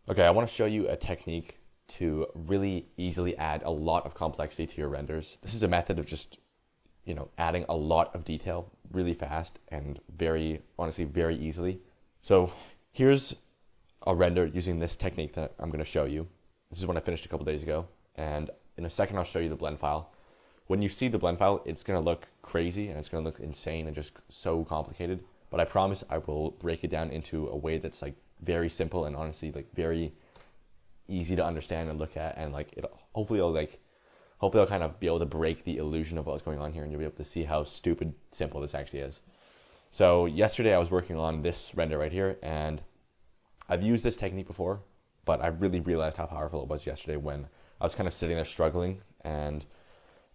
Okay, I want to show you a technique to really easily add a lot of complexity to your renders. This is a method of just, adding a lot of detail really fast and honestly, very easily. So here's a render using this technique that I'm going to show you. This is one I finished a couple days ago, and in a second I'll show you the blend file. When you see the blend file, it's going to look crazy and it's going to look insane and just so complicated, but I promise I will break it down into a way that's like very simple and honestly like very easy to understand and look at, and hopefully I'll kind of be able to break the illusion of what's going on here, and you'll be able to see how stupid simple this actually is. So yesterday I was working on this render right here, and I've used this technique before, but I really realized how powerful it was yesterday when I was kind of sitting there struggling, and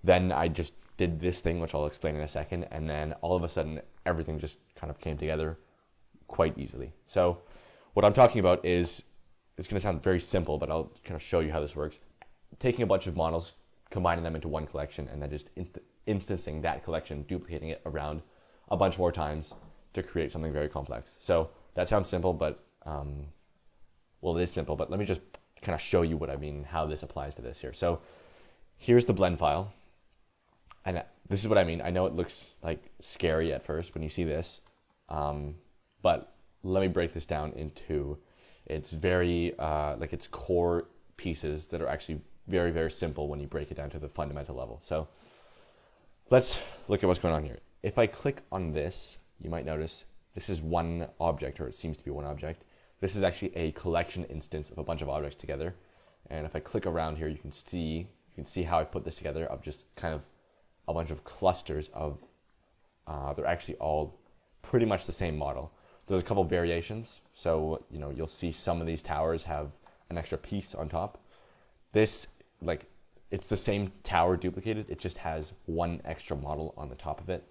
then I just did this thing, which I'll explain in a second, and then all of a sudden everything just kind of came together quite easily. So what I'm talking about is, it's going to sound very simple, but I'll kind of show you how this works. Taking a bunch of models, combining them into one collection, and then just instancing that collection, duplicating it around a bunch more times to create something very complex. So that sounds simple, but well, it is simple, but let me just kind of show you what I mean, how this applies to this here. So here's the blend file, and this is what I mean. I know it looks like scary at first when you see this, but let me break this down into its very its core pieces that are actually very, very simple when you break it down to the fundamental level. So let's look at what's going on here. If I click on this, you might notice this is one object, or it seems to be one object. This is actually a collection instance of a bunch of objects together. And if I click around here, you can see how I've put this together of just kind of a bunch of clusters of, they're actually all pretty much the same model. There's a couple variations. So, you'll see some of these towers have an extra piece on top. This, it's the same tower duplicated. It just has one extra model on the top of it.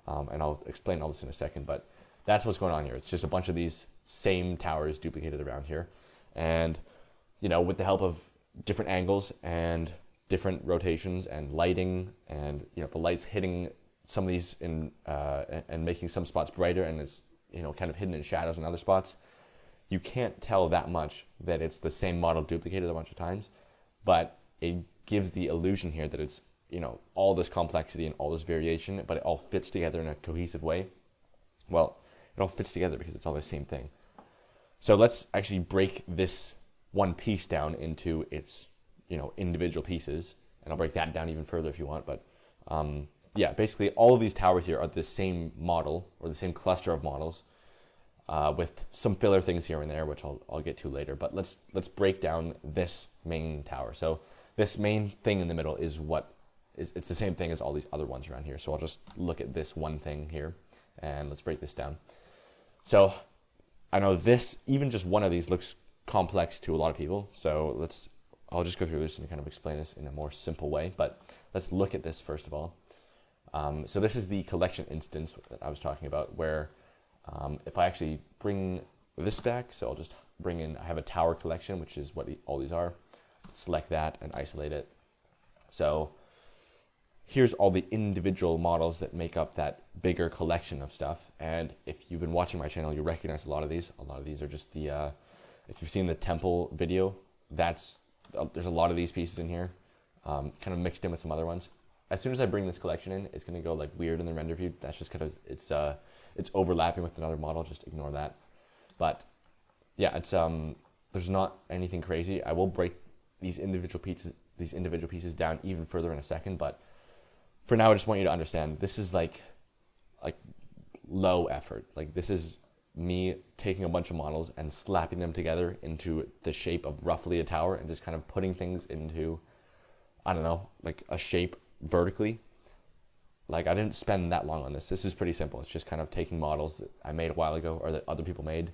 And I'll explain all this in a second, but that's what's going on here. It's just a bunch of these same towers duplicated around here. And, with the help of different angles and different rotations and lighting, and, the light's hitting some of these and making some spots brighter, and it's, kind of hidden in shadows in other spots. You can't tell that much that it's the same model duplicated a bunch of times, but it gives the illusion here that it's, all this complexity and all this variation, but it all fits together in a cohesive way. Well, it all fits together because it's all the same thing. So let's actually break this one piece down into its, individual pieces, and I'll break that down even further if you want, but yeah, basically all of these towers here are the same model, or the same cluster of models, with some filler things here and there, which I'll get to later. But let's break down this main tower. So this main thing in the middle is it's the same thing as all these other ones around here. So I'll just look at this one thing here, and let's break this down. So I know this, even just one of these looks complex to a lot of people. So I'll just go through this and kind of explain this in a more simple way. But let's look at this first of all. So this is the collection instance that I was talking about, where if I actually bring this back, so I'll just I have a tower collection, which is what all these are. Select that and isolate it. So here's all the individual models that make up that bigger collection of stuff. And if you've been watching my channel, you recognize a lot of these. A lot of these are just the, if you've seen the temple video, there's a lot of these pieces in here, kind of mixed in with some other ones. As soon as I bring this collection in, it's going to go weird in the render view. That's just because it's overlapping with another model. Just ignore that. But yeah, it's there's not anything crazy. I will break these individual pieces down even further in a second. But for now, I just want you to understand this is like low effort. This is me taking a bunch of models and slapping them together into the shape of roughly a tower, and just kind of putting things into, I don't know, a shape vertically. I didn't spend that long on this. This is pretty simple. It's just kind of taking models that I made a while ago, or that other people made,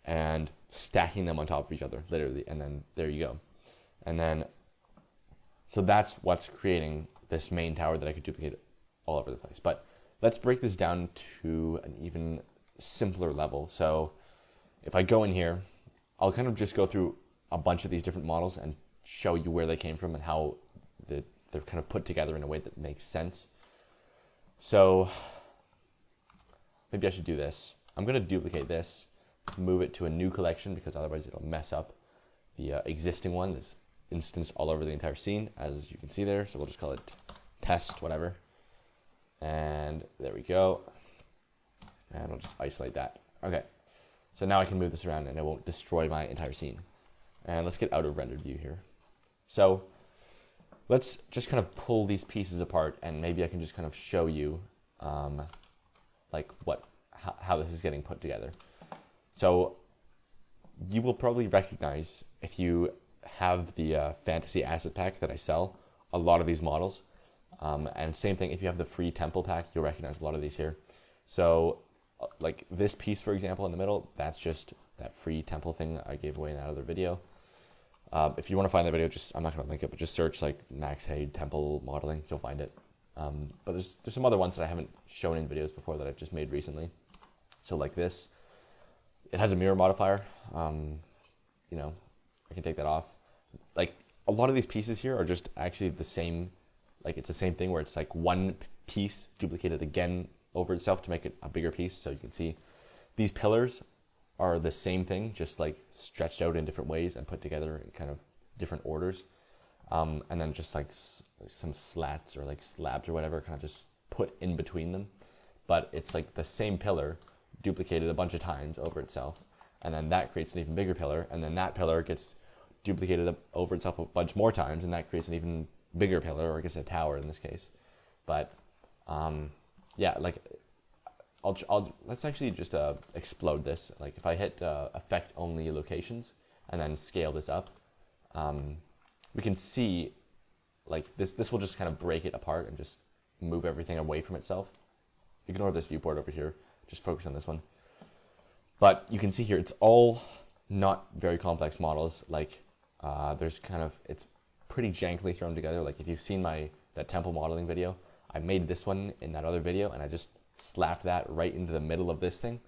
and stacking them on top of each other, literally, and then there you go. And then, so that's what's creating this main tower that I could duplicate all over the place. But let's break this down to an even simpler level. So if I go in here, I'll kind of just go through a bunch of these different models and show you where they came from and how they're kind of put together in a way that makes sense. So maybe I should do this. I'm going to duplicate this, move it to a new collection, because otherwise it'll mess up the existing one is instanced all over the entire scene, as you can see there. So we'll just call it test, whatever. And there we go. And I'll just isolate that. Okay. So now I can move this around and it won't destroy my entire scene. And let's get out of rendered view here. So let's just kind of pull these pieces apart, and maybe I can just kind of show you like how this is getting put together. So you will probably recognize, if you have the fantasy asset pack that I sell, a lot of these models. And same thing, if you have the free temple pack, you'll recognize a lot of these here. So like this piece, for example, in the middle, that's just that free temple thing I gave away in that other video. If you want to find that video, I'm not going to link it, but just search like Max Hay temple modeling, you'll find it. But there's some other ones that I haven't shown in videos before that I've just made recently. So like this, it has a mirror modifier. You know, I can take that off. Like a lot of these pieces here are just actually the same, like it's the same thing where it's like one piece duplicated again over itself to make it a bigger piece. So you can see these pillars are the same thing, just like stretched out in different ways and put together in kind of different orders. And then just like some slats or like slabs or whatever kind of just put in between them. But it's like the same pillar duplicated a bunch of times over itself. And then that creates an even bigger pillar. And then that pillar gets duplicated over itself a bunch more times. And that creates an even bigger pillar, or I guess a tower in this case. But yeah, like let's actually just explode this. Like if I hit effect only locations and then scale this up, we can see like this will just kind of break it apart and just move everything away from itself. Ignore this viewport over here, just focus on this one. But you can see here, it's all not very complex models. Like there's kind of, it's pretty jankily thrown together. Like if you've seen that temple modeling video, I made this one in that other video and I just slapped that right into the middle of this thing.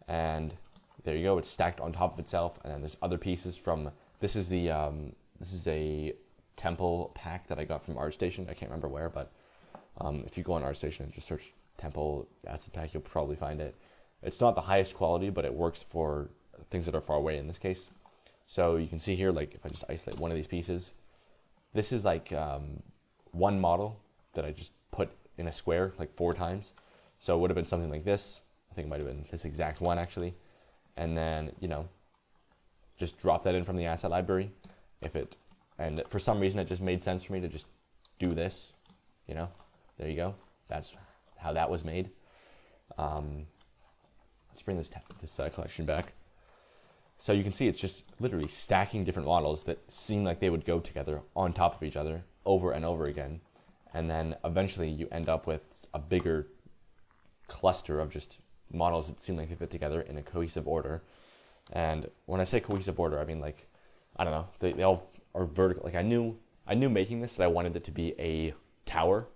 And there you go, it's stacked on top of itself. And then there's other pieces from, this is a temple pack that I got from ArtStation. I can't remember where, but if you go on ArtStation and just search temple asset pack, you'll probably find it. It's not the highest quality, but it works for things that are far away in this case. So you can see here, like if I just isolate one of these pieces, this is like one model that I just put in a square like 4 times. So it would have been something like this. I think it might have been this exact one actually. And then, you know, just drop that in from the asset library. And for some reason it just made sense for me to just do this, you know, there you go. That's how that was made. Let's bring this collection back. So you can see it's just literally stacking different models that seem like they would go together on top of each other over and over again. And then eventually you end up with a bigger cluster of just models that seem like they fit together in a cohesive order. And when I say cohesive order, I mean like, I don't know, they all are vertical. Like I knew making this that I wanted it to be a tower.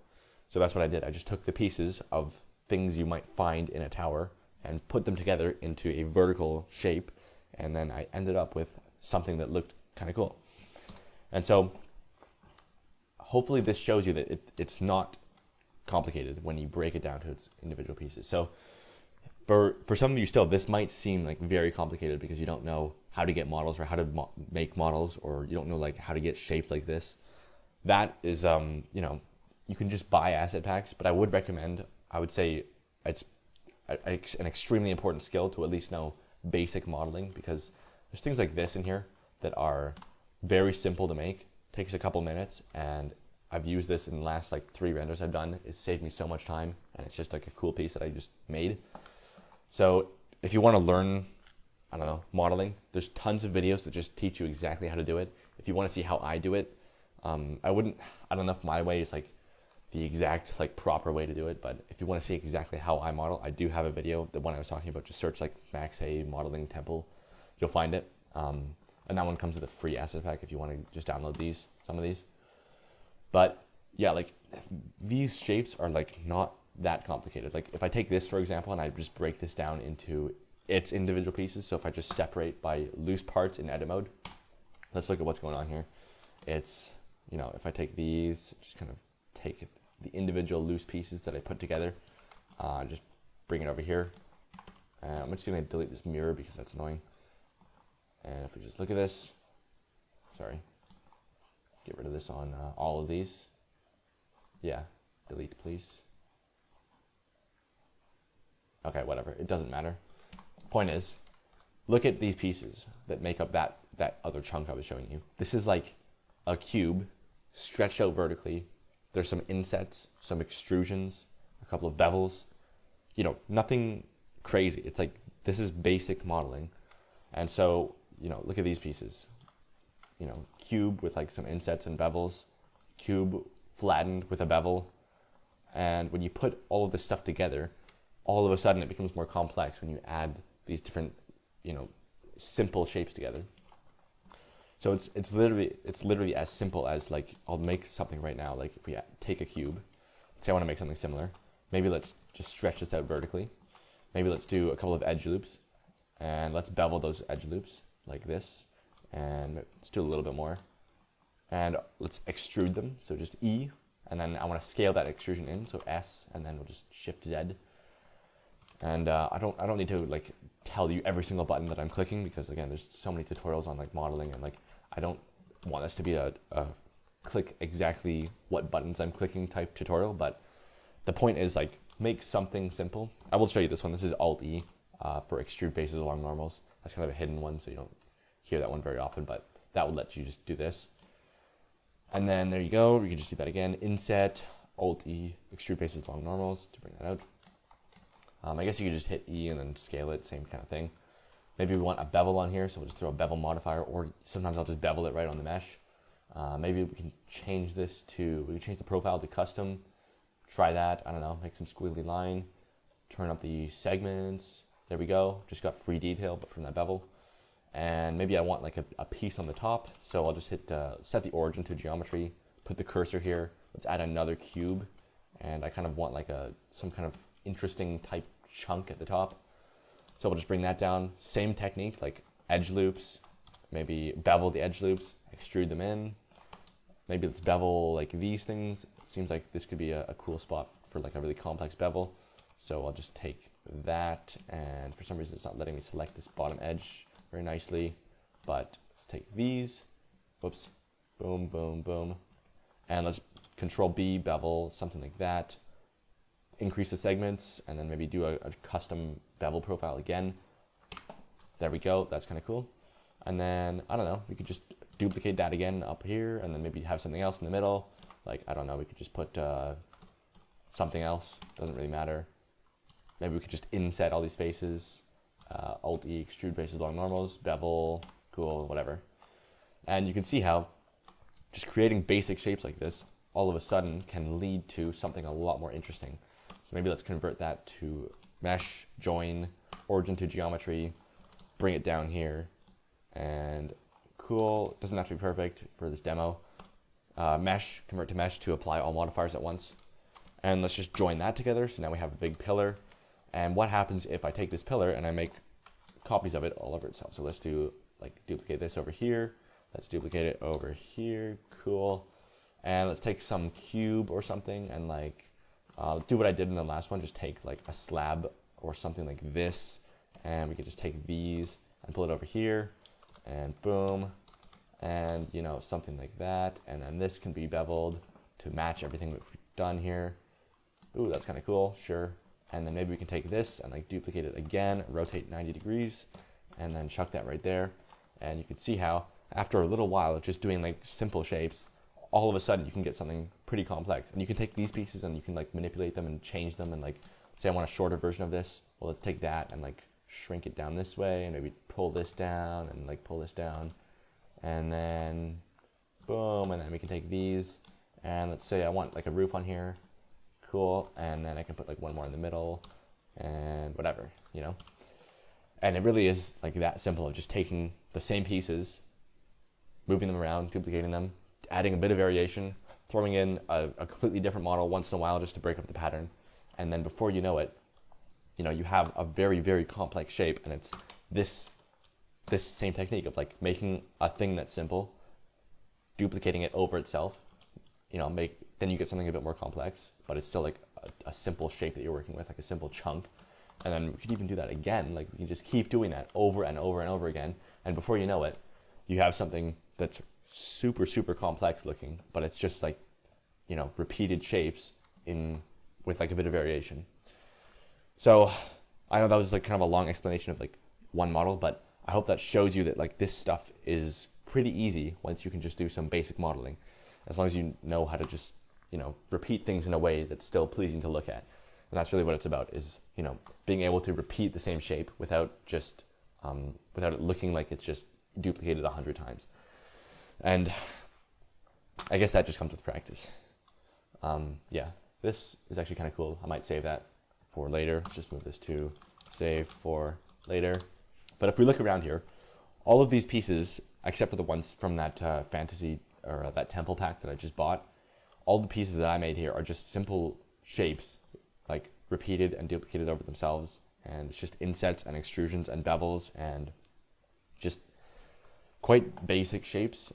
So that's what I did. I just took the pieces of things you might find in a tower and put them together into a vertical shape. And then I ended up with something that looked kind of cool. And so hopefully this shows you that it's not complicated when you break it down to its individual pieces. So for some of you still, this might seem like very complicated because you don't know how to get models or how to make models, or you don't know like how to get shaped like this. That is, you know, you can just buy asset packs, but I would recommend, I would say it's an extremely important skill to at least know basic modeling, because there's things like this in here that are very simple to make, takes a couple minutes, and I've used this in the last like 3 renders I've done. It saved me so much time, and it's just like a cool piece that I just made. So if you want to learn, I don't know, modeling, there's tons of videos that just teach you exactly how to do it. If you want to see how I do it, I don't know if my way is like the exact like proper way to do it, but if you want to see exactly how I model, I do have a video, the one I was talking about. Just search like Max Hay modeling temple, you'll find it. And that one comes with a free asset pack if you want to just download some of these. But yeah, like these shapes are like not that complicated. Like if I take this for example and I just break this down into its individual pieces, so if I just separate by loose parts in edit mode, let's look at what's going on here. It's, you know, if I take these, just kind of take the individual loose pieces that I put together, just bring it over here. I'm just going to delete this mirror because that's annoying. And if we just look at this, Sorry. Get rid of this on all of these. Yeah, delete please. Okay, whatever, it doesn't matter. Point is, look at these pieces that make up that other chunk I was showing you. This is like a cube stretched out vertically. There's some insets, some extrusions, a couple of bevels. You know, nothing crazy. It's like, this is basic modeling. And so, you know, look at these pieces. You know, cube with like some insets and bevels, cube flattened with a bevel. And when you put all of this stuff together, all of a sudden it becomes more complex when you add these different, you know, simple shapes together. So it's literally as simple as, like, I'll make something right now. Like if we take a cube, let's say I want to make something similar. Maybe let's just stretch this out vertically. Maybe let's do a couple of edge loops, and let's bevel those edge loops like this. And let's do a little bit more. And let's extrude them. So just E, and then I want to scale that extrusion in. So S, and then we'll just Shift Z. And I don't need to like tell you every single button that I'm clicking, because again, there's so many tutorials on like modeling, and like I don't want this to be a click exactly what buttons I'm clicking type tutorial. But the point is, like, make something simple. I will show you this one. This is Alt E for extrude faces along normals. That's kind of a hidden one, so you don't hear that one very often, but that will let you just do this. And then there you go. You can just do that again. Inset, Alt E, extrude faces along normals to bring that out. I guess you could just hit E and then scale it, same kind of thing. Maybe we want a bevel on here, so we'll just throw a bevel modifier, or sometimes I'll just bevel it right on the mesh. Maybe we can change this to, we can change the profile to custom. Try that, I don't know, make some squiggly line. Turn up the segments, there we go. Just got free detail, but from that bevel. And maybe I want like a piece on the top, so I'll just hit set the origin to geometry, put the cursor here. Let's add another cube, and I kind of want like some kind of interesting type chunk at the top. So we'll just bring that down. Same technique, like edge loops, maybe bevel the edge loops, extrude them in. Maybe let's bevel like these things. It seems like this could be a cool spot for like a really complex bevel. So I'll just take that, and for some reason it's not letting me select this bottom edge very nicely, but let's take these, whoops, boom, boom, boom. And let's Control B, bevel, something like that. Increase the segments, and then maybe do a custom bevel profile again. There we go, that's kind of cool. And then, I don't know, we could just duplicate that again up here, and then maybe have something else in the middle. Like, I don't know, we could just put something else, doesn't really matter. Maybe we could just inset all these faces, Alt E, extrude faces along normals, bevel, cool, whatever. And you can see how just creating basic shapes like this all of a sudden can lead to something a lot more interesting. So maybe let's convert that to mesh, join, origin to geometry, bring it down here, and cool, it doesn't have to be perfect for this demo. Mesh, convert to mesh to apply all modifiers at once. And let's just join that together, so now we have a big pillar. And what happens if I take this pillar and I make copies of it all over itself? So let's do, like, duplicate this over here, let's duplicate it over here, cool. And let's take some cube or something, and like, let's do what I did in the last one, just take like a slab or something like this, and we could just take these and pull it over here, and boom, and you know, something like that. And then this can be beveled to match everything that we've done here. Ooh, that's kind of cool, sure. And then maybe we can take this and like duplicate it again, rotate 90 degrees, and then chuck that right there. And you can see how after a little while of just doing like simple shapes, all of a sudden you can get something pretty complex. And you can take these pieces and you can like manipulate them and change them, and like, say I want a shorter version of this, well, let's take that and like shrink it down this way, and maybe pull this down and like pull this down, and then boom, and then we can take these, and let's say I want like a roof on here, cool, and then I can put like one more in the middle and whatever, you know. And it really is like that simple, of just taking the same pieces, moving them around, duplicating them, adding a bit of variation, throwing in a completely different model once in a while just to break up the pattern. And then before you know it, you know, you have a very, very complex shape, and it's this same technique of like making a thing that's simple, duplicating it over itself, you know, then you get something a bit more complex, but it's still like a simple shape that you're working with, like a simple chunk. And then we could even do that again, like we can just keep doing that over and over and over again, and before you know it, you have something that's super, super complex looking, but it's just like, you know, repeated shapes with like a bit of variation. So I know that was like kind of a long explanation of like one model, but I hope that shows you that like this stuff is pretty easy once you can just do some basic modeling, as long as you know how to just, you know, repeat things in a way that's still pleasing to look at. And that's really what it's about, is, you know, being able to repeat the same shape without it looking like it's just duplicated 100 times. And I guess that just comes with practice. Yeah, this is actually kind of cool. I might save that for later. Let's just move this to save for later. But if we look around here, all of these pieces, except for the ones from that fantasy or that temple pack that I just bought, all the pieces that I made here are just simple shapes, like repeated and duplicated over themselves. And it's just insets and extrusions and bevels and just quite basic shapes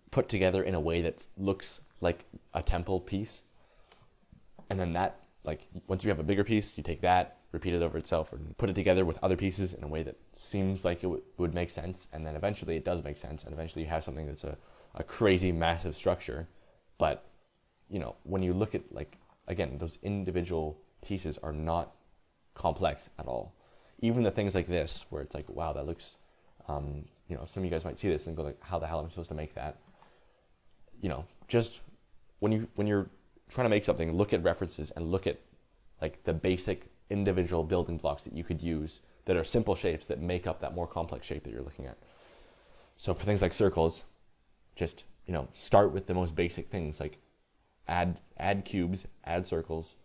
put together in a way that looks like a temple piece. And then that, like, once you have a bigger piece, you take that, repeat it over itself, or put it together with other pieces in a way that seems like it would make sense. And then eventually it does make sense. And eventually you have something that's a crazy, massive structure. But, you know, when you look at, like, again, those individual pieces are not complex at all. Even the things like this, where it's like, wow, that looks, you know, some of you guys might see this and go like, how the hell am I supposed to make that? You know, just when you're trying to make something, look at references and look at like the basic individual building blocks that you could use that are simple shapes that make up that more complex shape that you're looking at. So for things like circles, just, you know, start with the most basic things, like add cubes, add circles,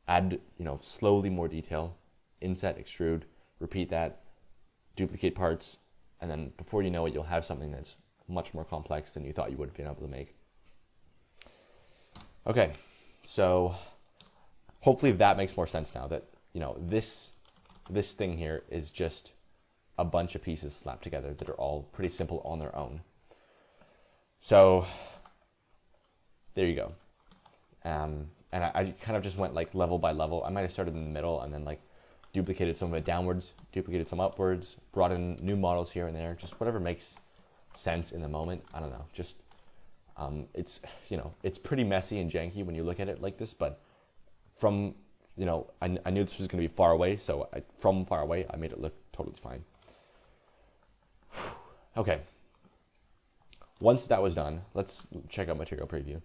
add, you know, slowly more detail, inset, extrude, repeat that, duplicate parts, and then before you know it, you'll have something that's much more complex than you thought you would have been able to make. Okay, so hopefully that makes more sense now, that, you know, this thing here is just a bunch of pieces slapped together that are all pretty simple on their own. So there you go. And I kind of just went like level by level. I might have started in the middle and then like duplicated some of it downwards, duplicated some upwards, brought in new models here and there, just whatever makes sense in the moment. I don't know, just it's, you know, it's pretty messy and janky when you look at it like this, but from, you know, I knew this was going to be far away, so from far away I made it look totally fine. Okay, once that was done, let's check out material preview.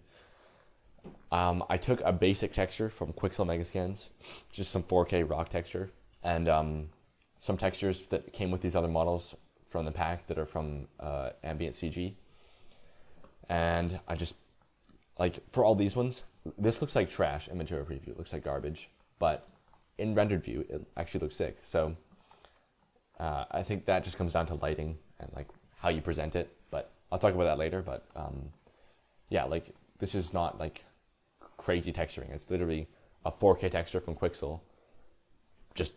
I took a basic texture from Quixel Megascans, just some 4K rock texture, and some textures that came with these other models from the pack that are from Ambient CG. And I just, like, for all these ones, this looks like trash in material preview. It looks like garbage, but in rendered view, it actually looks sick. So I think that just comes down to lighting and like how you present it, but I'll talk about that later. But yeah, like this is not like crazy texturing. It's literally a 4K texture from Quixel, just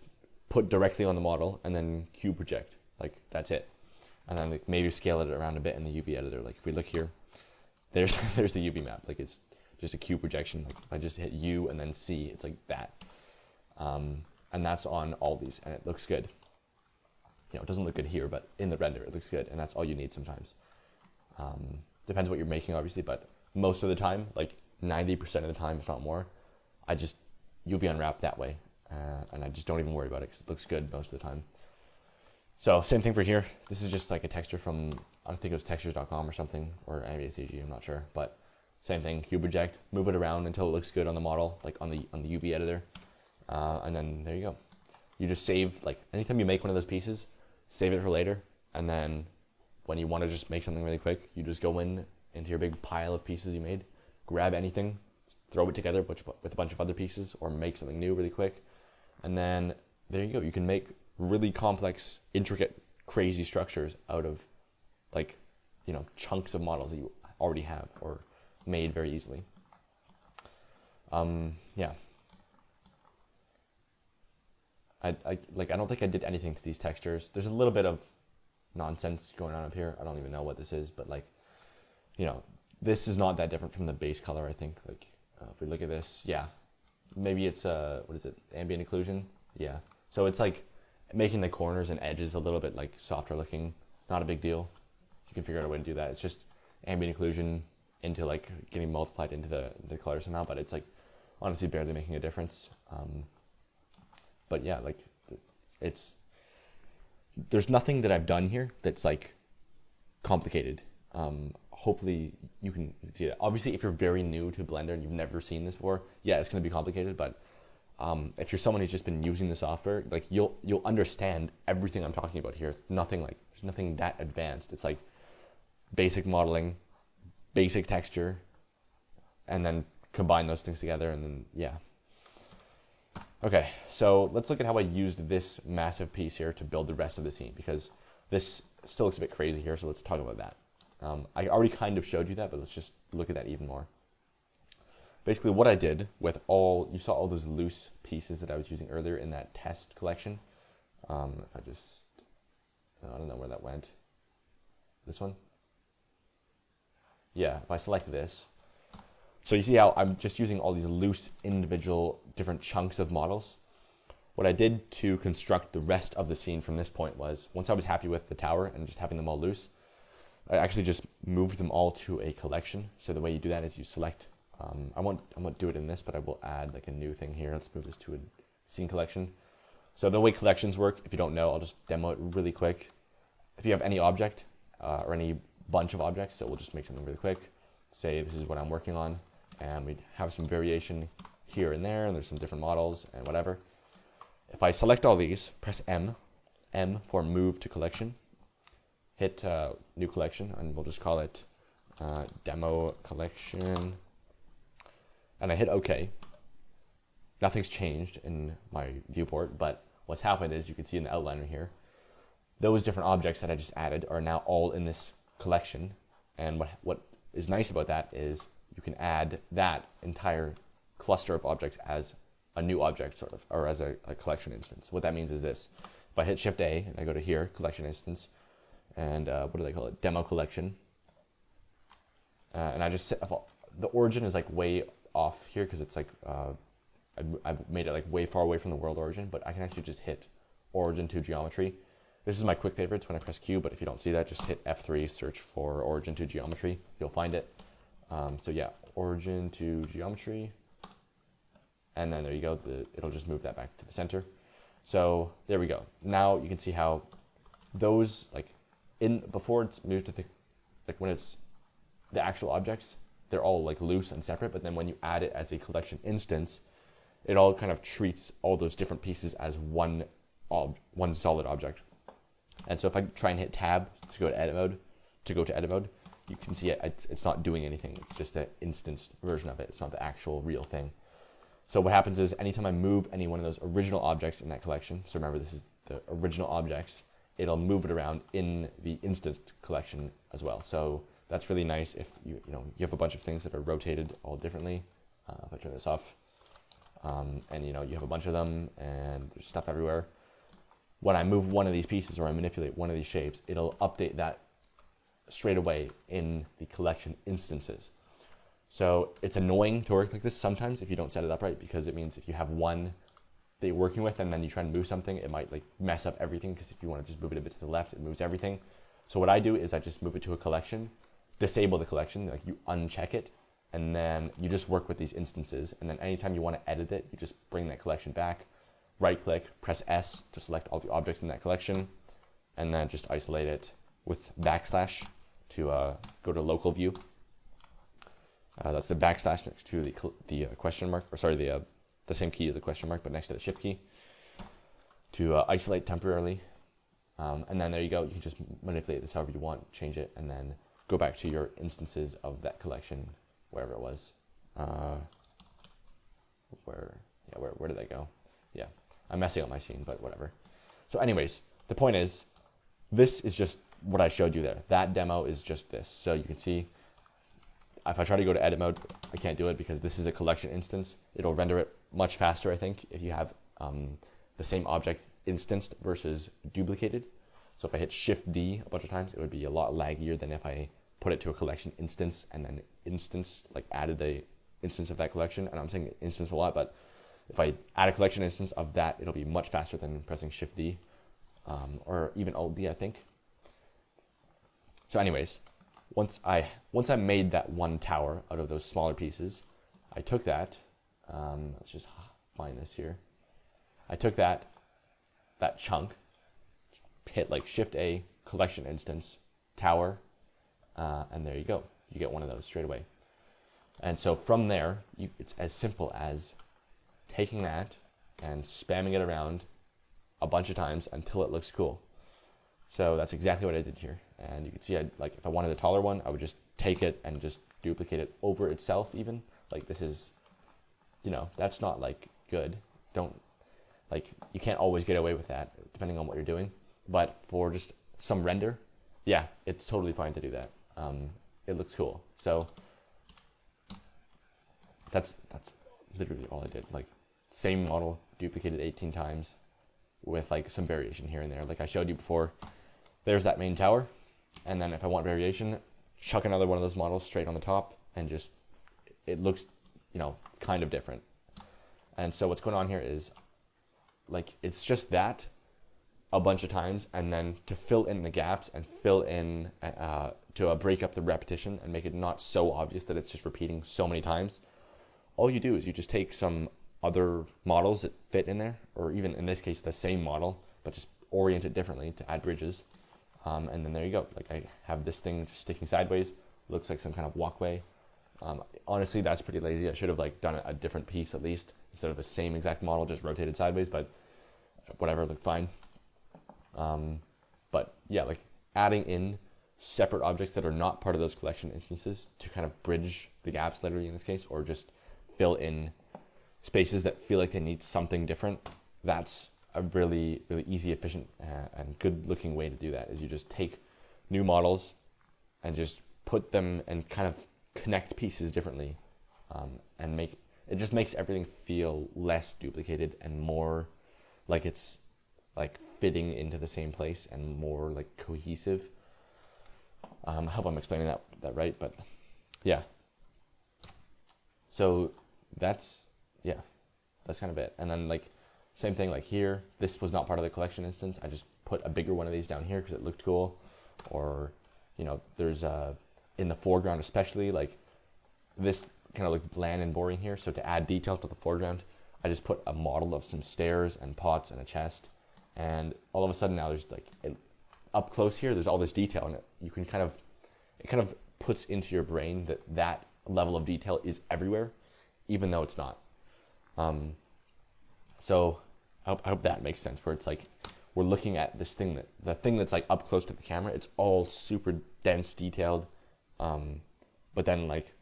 put directly on the model and then cube project. Like that's it. And then like, maybe scale it around a bit in the UV editor. Like if we look here, there's the UV map. Like it's just a cube projection. Like if I just hit U and then C, it's like that. And that's on all these, and it looks good. You know, it doesn't look good here, but in the render, it looks good, and that's all you need sometimes. Depends what you're making, obviously, but most of the time, like 90% of the time, if not more, I just UV unwrap that way, and I just don't even worry about it because it looks good most of the time. So same thing for here. This is just like a texture from, I think it was textures.com or something, or Ambient CG, I'm not sure, but same thing, cube project, move it around until it looks good on the model, like on the UV editor, and then there you go. You just save, like anytime you make one of those pieces, save it for later, and then when you want to just make something really quick, you just go into your big pile of pieces you made, grab anything, throw it together with a bunch of other pieces, or make something new really quick, and then there you go. You can make really complex, intricate, crazy structures out of like, you know, chunks of models that you already have or made very easily. Yeah. I don't think I did anything to these textures. There's a little bit of nonsense going on up here. I don't even know what this is, but like, you know, this is not that different from the base color, I think. Like, if we look at this, yeah, maybe it's, what is it, ambient occlusion? Yeah. So it's like making the corners and edges a little bit like softer looking, not a big deal. You can figure out a way to do that. It's just ambient occlusion into like getting multiplied into the color somehow, but it's like honestly barely making a difference. But yeah, like it's there's nothing that I've done here that's like complicated. Hopefully you can see that. Obviously, if you're very new to Blender and you've never seen this before, yeah, it's going to be complicated. But if you're someone who's just been using the software, like you'll understand everything I'm talking about here. It's nothing like there's nothing that advanced. It's like basic modeling, basic texture, and then combine those things together, and then yeah. Okay, so let's look at how I used this massive piece here to build the rest of the scene, because this still looks a bit crazy here, so let's talk about that. I already kind of showed you that, but let's just look at that even more. Basically, what I did with you saw all those loose pieces that I was using earlier in that test collection. I don't know where that went. This one? Yeah, if I select this. So you see how I'm just using all these loose individual different chunks of models. What I did to construct the rest of the scene from this point was, once I was happy with the tower and just having them all loose, I actually just moved them all to a collection. So the way you do that is you select, I won't do it in this, but I will add like a new thing here. Let's move this to a scene collection. So the way collections work, if you don't know, I'll just demo it really quick. If you have any object or any bunch of objects, so we'll just make something really quick. Say this is what I'm working on, and we have some variation here and there, and there's some different models and whatever. If I select all these, press M for move to collection, hit new collection, and we'll just call it demo collection, and I hit OK. Nothing's changed in my viewport, but what's happened is you can see in the outliner here, those different objects that I just added are now all in this collection. And what is nice about that is you can add that entire cluster of objects as a new object, sort of, or as a collection instance. What that means is this. If I hit Shift A and I go to here, collection instance, and what do they call it? Demo collection. And I just set up, the origin is like way off here because it's like, I've made it like way far away from the world origin, but I can actually just hit origin to geometry. This is my quick favorites when I press Q, but if you don't see that, just hit F3, search for origin to geometry. You'll find it. So yeah, origin to geometry. And then there you go. It'll just move that back to the center. So there we go. Now you can see how those, like, before it's moved to when it's the actual objects, they're all like loose and separate. But then when you add it as a collection instance, it all kind of treats all those different pieces as one solid object. And so if I try and hit tab to go to edit mode, you can see it's not doing anything. It's just an instanced version of it. It's not the actual real thing. So what happens is anytime I move any one of those original objects in that collection, so remember this is the original objects, it'll move it around in the instanced collection as well. So that's really nice if you have a bunch of things that are rotated all differently. If I turn this off, and you have a bunch of them and there's stuff everywhere. When I move one of these pieces or I manipulate one of these shapes, it'll update that straight away in the collection instances. So it's annoying to work like this sometimes if you don't set it up right, because it means if you have one that you're working with and then you try and move something, it might like mess up everything, because if you want to just move it a bit to the left, it moves everything. So what I do is I just move it to a collection, disable the collection, like you uncheck it, and then you just work with these instances, and then anytime you want to edit it, you just bring that collection back, right click, press S to select all the objects in that collection, and then just isolate it with backslash to go to local view. That's the backslash next to the question mark, or sorry, the same key as the question mark, but next to the shift key, to isolate temporarily. And then there you go. You can just manipulate this however you want, change it, and then go back to your instances of that collection, wherever it was. Where did that go? Yeah, I'm messing up my scene, but whatever. So anyways, the point is, this is just what I showed you there. That demo is just this. So you can see, if I try to go to edit mode, I can't do it because this is a collection instance. It'll render it much faster, I think, if you have the same object instanced versus duplicated. So if I hit Shift D a bunch of times, it would be a lot laggier than if I put it to a collection instance and then added the instance of that collection. And I'm saying instance a lot, but if I add a collection instance of that, it'll be much faster than pressing Shift D or even Alt D, I think. So anyways, once I made that one tower out of those smaller pieces, I took that. Let's just find this here. I took that chunk, hit like Shift A, collection instance, tower, and there you go. You get one of those straight away. And so from there, it's as simple as taking that and spamming it around a bunch of times until it looks cool. So that's exactly what I did here. And you can see, like if I wanted a taller one, I would just take it and just duplicate it over itself even. Like this is, that's not like good. You can't always get away with that depending on what you're doing. But for just some render, yeah, it's totally fine to do that. It looks cool. So that's literally all I did. Like same model, duplicated 18 times with like some variation here and there. Like I showed you before, there's that main tower. And then if I want variation, chuck another one of those models straight on the top and just, it looks, kind of different. And so what's going on here is like, it's just that a bunch of times, and then to fill in the gaps and fill in, to break up the repetition and make it not so obvious that it's just repeating so many times. All you do is you just take some other models that fit in there, or even in this case, the same model, but just orient it differently to add bridges. And then there you go. Like I have this thing just sticking sideways, looks like some kind of walkway. Honestly, that's pretty lazy. I should have like done a different piece at least instead of the same exact model just rotated sideways, but whatever, looked fine. But yeah, like adding in separate objects that are not part of those collection instances to kind of bridge the gaps, literally in this case, or just fill in spaces that feel like they need something different. That's a really, really easy, efficient, and good-looking way to do that. Is you just take new models and just put them and kind of connect pieces differently, and it just makes everything feel less duplicated and more like it's like fitting into the same place and more like cohesive. I hope I'm explaining that right, but yeah. So that's kind of it. And then like same thing like here, this was not part of the collection instance. I just put a bigger one of these down here because it looked cool. Or there's in the foreground especially, like this kind of looked bland and boring here. So to add detail to the foreground, I just put a model of some stairs and pots and a chest. And all of a sudden now there's like, up close here, there's all this detail in it. You can it kind of puts into your brain that level of detail is everywhere, even though it's not. So I hope that makes sense, where it's like, we're looking at this thing the thing that's like up close to the camera, it's all super dense, detailed. But then like,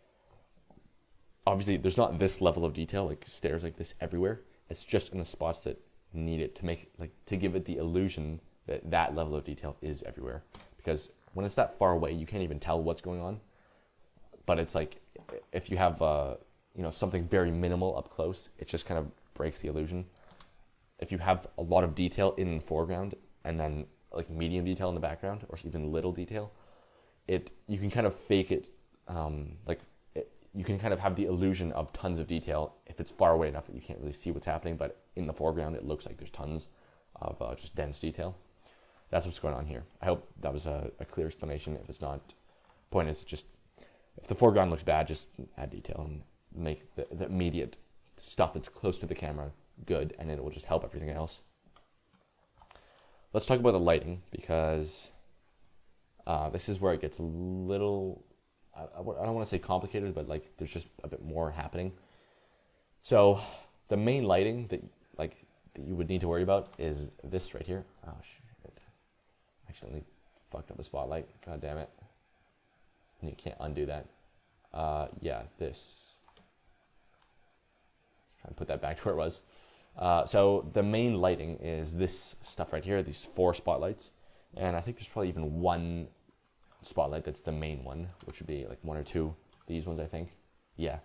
obviously there's not this level of detail, like stairs like this everywhere. It's just in the spots that need it to give it the illusion that level of detail is everywhere. Because when it's that far away, you can't even tell what's going on. But it's like, if you have something very minimal up close, it just kind of breaks the illusion. If you have a lot of detail in the foreground and then like medium detail in the background, or even little detail, you can kind of fake it. You can kind of have the illusion of tons of detail if it's far away enough that you can't really see what's happening, but in the foreground it looks like there's tons of just dense detail. That's what's going on here. I hope that was a clear explanation. If it's not, point is just, if the foreground looks bad, just add detail and make the immediate stuff that's close to the camera good, and it will just help everything else. Let's talk about the lighting, because this is where it gets a little, I don't want to say complicated, but like there's just a bit more happening. So the main lighting that you would need to worry about is this right here. Oh shit! I accidentally fucked up the spotlight. God damn it! And you can't undo that. Yeah, this. Try and put that back to where it was. So the main lighting is this stuff right here. These 4 spotlights, and I think there's probably even one spotlight that's the main one, which would be like 1 or 2. These ones, I think. Yeah,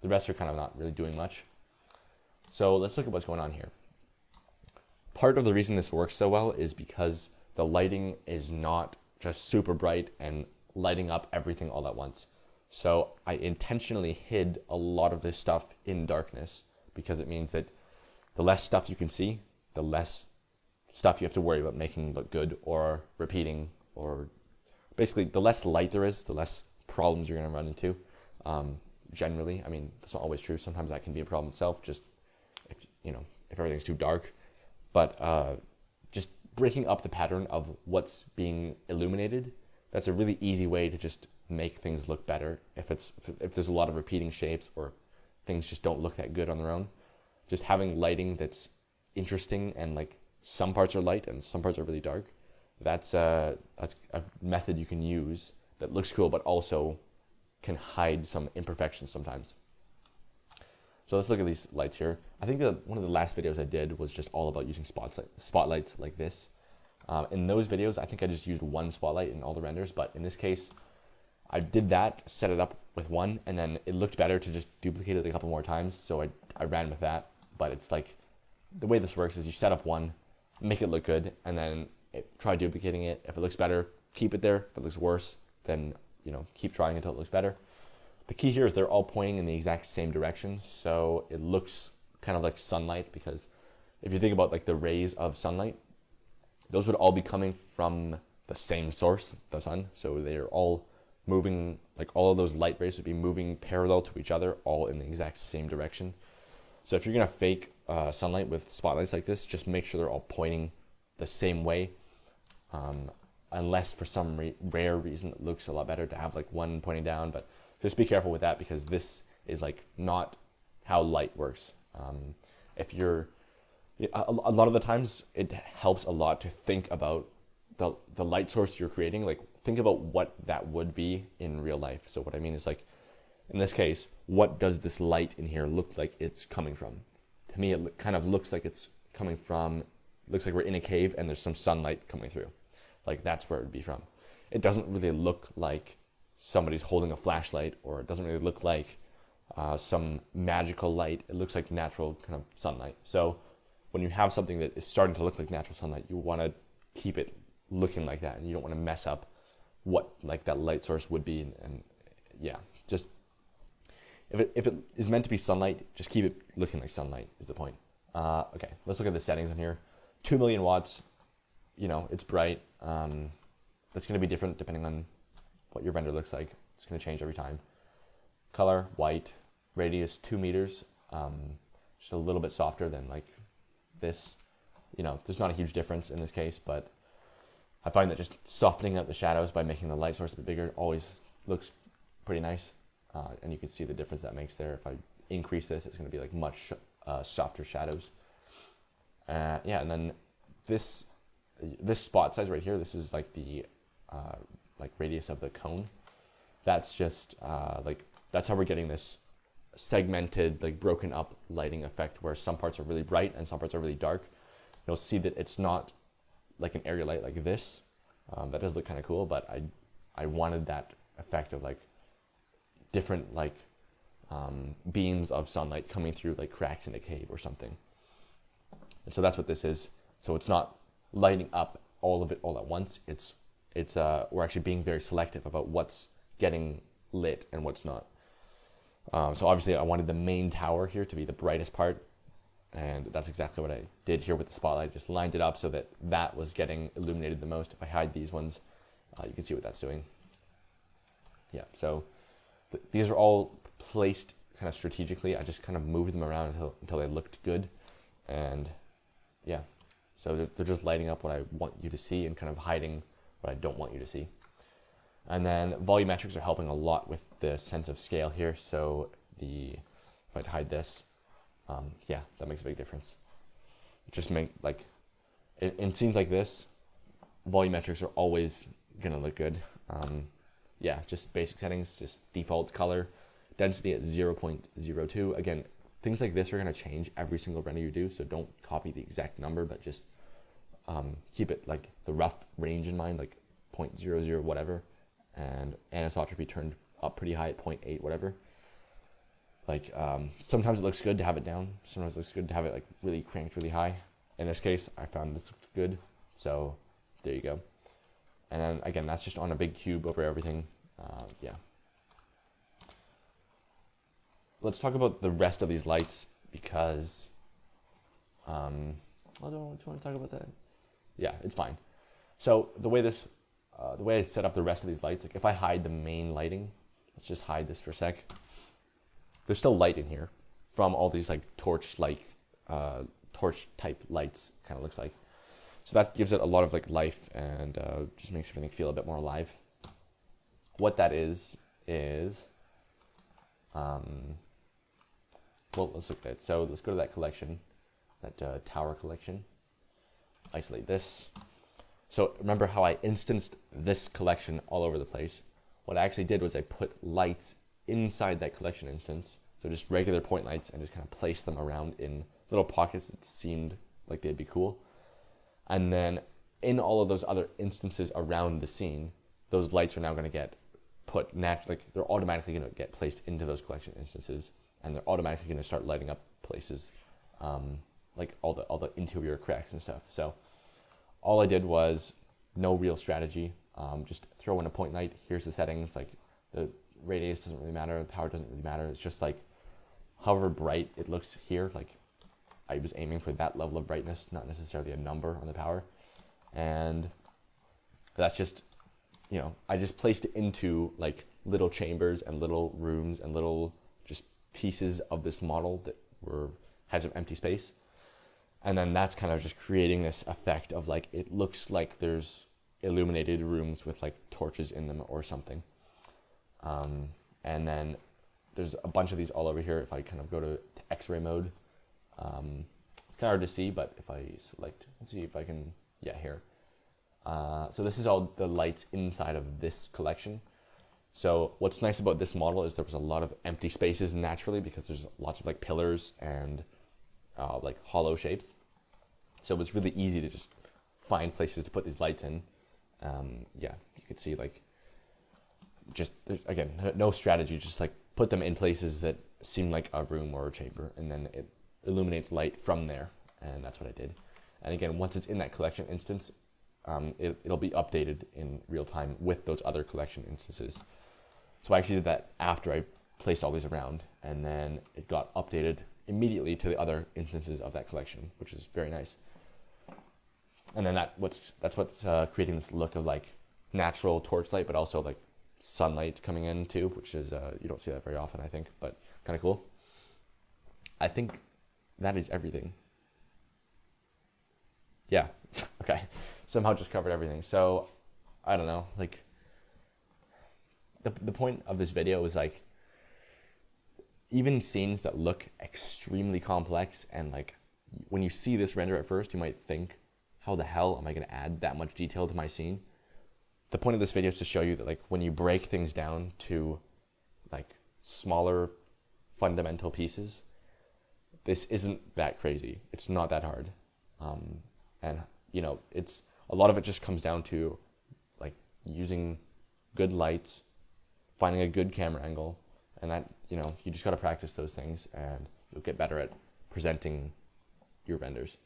the rest are kind of not really doing much. So let's look at what's going on here. Part of the reason this works so well is because the lighting is not just super bright and lighting up everything all at once. So I intentionally hid a lot of this stuff in darkness, because it means that the less stuff you can see, the less stuff you have to worry about making look good or repeating or basically the less light there is, the less problems you're going to run into. Generally, I mean, that's not always true. Sometimes that can be a problem itself, just if everything's too dark. But just breaking up the pattern of what's being illuminated, that's a really easy way to just make things look better. If there's a lot of repeating shapes or things just don't look that good on their own, just having lighting that's interesting and like some parts are light and some parts are really dark, that's a method you can use that looks cool but also can hide some imperfections sometimes. So let's look at these lights here. I think that one of the last videos I did was just all about using spotlights like this. In those videos, I think I just used one spotlight in all the renders, but in this case, I did that, set it up with one, and then it looked better to just duplicate it a couple more times, so I ran with that. But it's like, the way this works is you set up one, make it look good, and then try duplicating it. If it looks better, keep it there. If it looks worse, then keep trying until it looks better. The key here is they're all pointing in the exact same direction, so it looks kind of like sunlight, because if you think about like the rays of sunlight, those would all be coming from the same source, the sun. So they're all moving, like all of those light rays would be moving parallel to each other, all in the exact same direction. So if you're gonna fake sunlight with spotlights like this, just make sure they're all pointing the same way. Unless for some rare reason it looks a lot better to have like one pointing down, but just be careful with that, because this is like not how light works. If you're, a lot of the times it helps a lot to think about the light source you're creating. Like think about what that would be in real life. So what I mean is, like in this case, what does this light in here look like it's coming from? To me, it kind of looks like it's coming from, looks like we're in a cave and there's some sunlight coming through. Like that's where it would be from. It doesn't really look like somebody's holding a flashlight, or it doesn't really look like some magical light. It looks like natural kind of sunlight. So when you have something that is starting to look like natural sunlight, you want to keep it looking like that, and you don't want to mess up what like that light source would be. And yeah, just if it is meant to be sunlight, just keep it looking like sunlight is the point. Okay, let's look at the settings on here. 2 million watts. It's bright. That's going to be different depending on what your render looks like. It's going to change every time. Color, white. Radius, 2 meters. Just a little bit softer than like this. There's not a huge difference in this case, but I find that just softening up the shadows by making the light source a bit bigger always looks pretty nice. And you can see the difference that makes there. If I increase this, it's going to be like much softer shadows. Yeah, and then this spot size right here, this is like the radius of the cone. That's just that's how we're getting this segmented, like broken up lighting effect, where some parts are really bright and some parts are really dark. You'll see that it's not like an area light like this. That does look kind of cool, but I wanted that effect of like different like beams of sunlight coming through like cracks in a cave or something. And so that's what this is. So it's not lighting up all of it all at once. It's we're actually being very selective about what's getting lit and what's not. So obviously I wanted the main tower here to be the brightest part, and that's exactly what I did here with the spotlight. Just lined it up so that was getting illuminated the most. If I hide these ones, you can see what that's doing. Yeah, so these are all placed kind of strategically. I just kind of moved them around until they looked good, and yeah, so they're just lighting up what I want you to see and kind of hiding what I don't want you to see. And then volumetrics are helping a lot with the sense of scale here. So if I hide this, yeah, that makes a big difference. Just in scenes like this, volumetrics are always gonna look good. Yeah, just basic settings, just default color, density at 0.02. Again, things like this are gonna change every single render you do, so don't copy the exact number, but just keep it like the rough range in mind, like 0.00 whatever, and anisotropy turned up pretty high at 0.8 whatever. Like sometimes it looks good to have it down, sometimes it looks good to have it like really cranked really high. In this case, I found this looked good, so there you go. And then again, that's just on a big cube over everything. Yeah. Let's talk about the rest of these lights, because I don't want to talk about that. Yeah, it's fine. So the way this the way I set up the rest of these lights, like if I hide the main lighting, let's just hide this for a sec. There's still light in here from all these like torch type lights, kind of looks like. So that gives it a lot of like life and just makes everything feel a bit more alive. What that is, well, let's look at it. So let's go to that collection, that tower collection. Isolate this. So remember how I instanced this collection all over the place? What I actually did was I put lights inside that collection instance. So just regular point lights and just kind of placed them around in little pockets that seemed like they'd be cool. And then in all of those other instances around the scene, those lights are now going to get put naturally, like they're automatically going to get placed into those collection instances, and they're automatically going to start lighting up places, like all the interior cracks and stuff. So all I did was no real strategy, just throw in a point light. Here's the settings, like the radius doesn't really matter, the power doesn't really matter. It's just like however bright it looks here, like I was aiming for that level of brightness, not necessarily a number on the power. And that's just, you know, I just placed it into like little chambers and little rooms and little just pieces of this model that had some empty space. And then that's kind of just creating this effect of like, it looks like there's illuminated rooms with like torches in them or something. And then there's a bunch of these all over here. If I kind of go to X-ray mode, it's kind of hard to see, but if I select, let's see if I can, yeah, here. So this is all the lights inside of this collection. So what's nice about this model is there was a lot of empty spaces naturally because there's lots of like pillars and like hollow shapes. So it was really easy to just find places to put these lights in. Yeah, you could see like, just, again, no strategy, just like put them in places that seem like a room or a chamber, and then it illuminates light from there, and that's what I did. And again, once it's in that collection instance, it'll be updated in real time with those other collection instances. So I actually did that after I placed all these around, and then it got updated immediately to the other instances of that collection, which is very nice. And then that's what's creating this look of like natural torchlight, but also like sunlight coming in too, which is you don't see that very often, I think, but kind of cool. I think that is everything. Yeah, okay. Somehow just covered everything. So I don't know, like the point of this video is like, even scenes that look extremely complex and like when you see this render at first, you might think, how the hell am I going to add that much detail to my scene? The point of this video is to show you that like when you break things down to like smaller fundamental pieces, this isn't that crazy. It's not that hard. And you know, it's a lot of it just comes down to like using good lights, finding a good camera angle, and that, you know, you just got to practice those things and you'll get better at presenting your renders.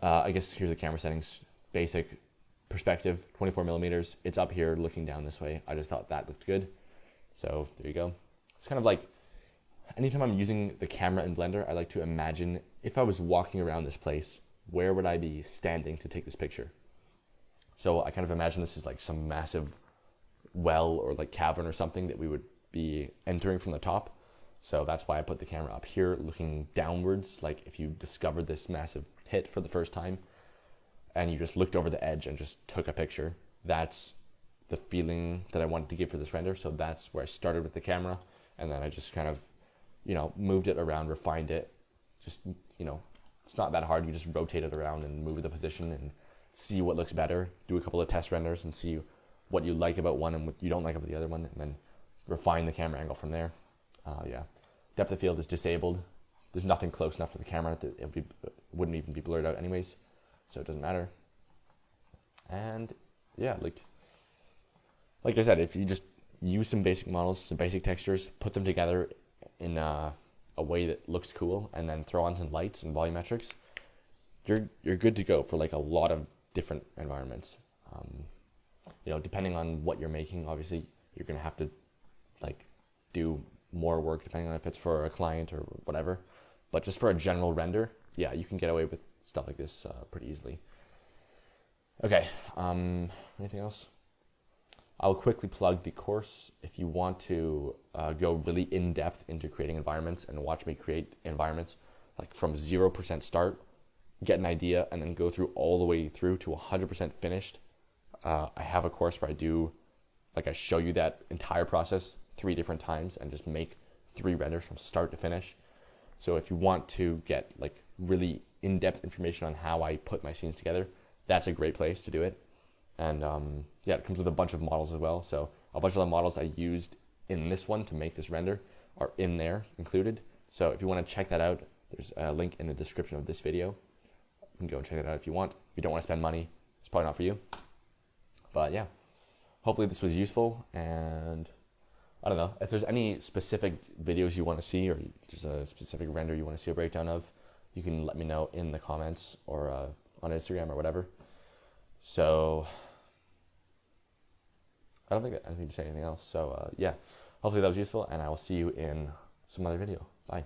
I guess here's the camera settings. Basic perspective, 24 millimeters. It's up here looking down this way. I just thought that looked good. So there you go. It's kind of like, anytime I'm using the camera in Blender, I like to imagine if I was walking around this place, where would I be standing to take this picture? So I kind of imagine this is like some massive well or like cavern or something that we would be entering from the top. So that's why I put the camera up here looking downwards. Like if you discovered this massive pit for the first time and you just looked over the edge and just took a picture, that's the feeling that I wanted to give for this render. So that's where I started with the camera, and then I just kind of, you know, moved it around, refined it. Just, you know, it's not that hard. You just rotate it around and move the position and see what looks better. Do a couple of test renders and see what you like about one and what you don't like about the other one, and then refine the camera angle from there. Yeah, depth of field is disabled. There's nothing close enough to the camera that it wouldn't even be blurred out anyways, so it doesn't matter. And yeah, like I said, if you just use some basic models, some basic textures, put them together in a way that looks cool, and then throw on some lights and volumetrics, you're good to go for like a lot of different environments. You know, depending on what you're making, obviously you're gonna have to like do more work depending on if it's for a client or whatever. But just for a general render, yeah, you can get away with stuff like this pretty easily. Okay, anything else? I'll quickly plug the course if you want to go really in depth into creating environments and watch me create environments like from 0% start, get an idea, and then go through all the way through to 100% finished. I have a course where I show you that entire process 3 different times and just make 3 renders from start to finish. So if you want to get like really in-depth information on how I put my scenes together, that's a great place to do it. And yeah, it comes with a bunch of models as well. So a bunch of the models I used in this one to make this render are in there included. So if you want to check that out, there's a link in the description of this video. You can go and check that out if you want. If you don't want to spend money, it's probably not for you. But yeah, hopefully this was useful. And I don't know, if there's any specific videos you want to see or there's a specific render you want to see a breakdown of, you can let me know in the comments or on Instagram or whatever. So I don't think I need to say anything else. So yeah, hopefully that was useful, and I will see you in some other video. Bye.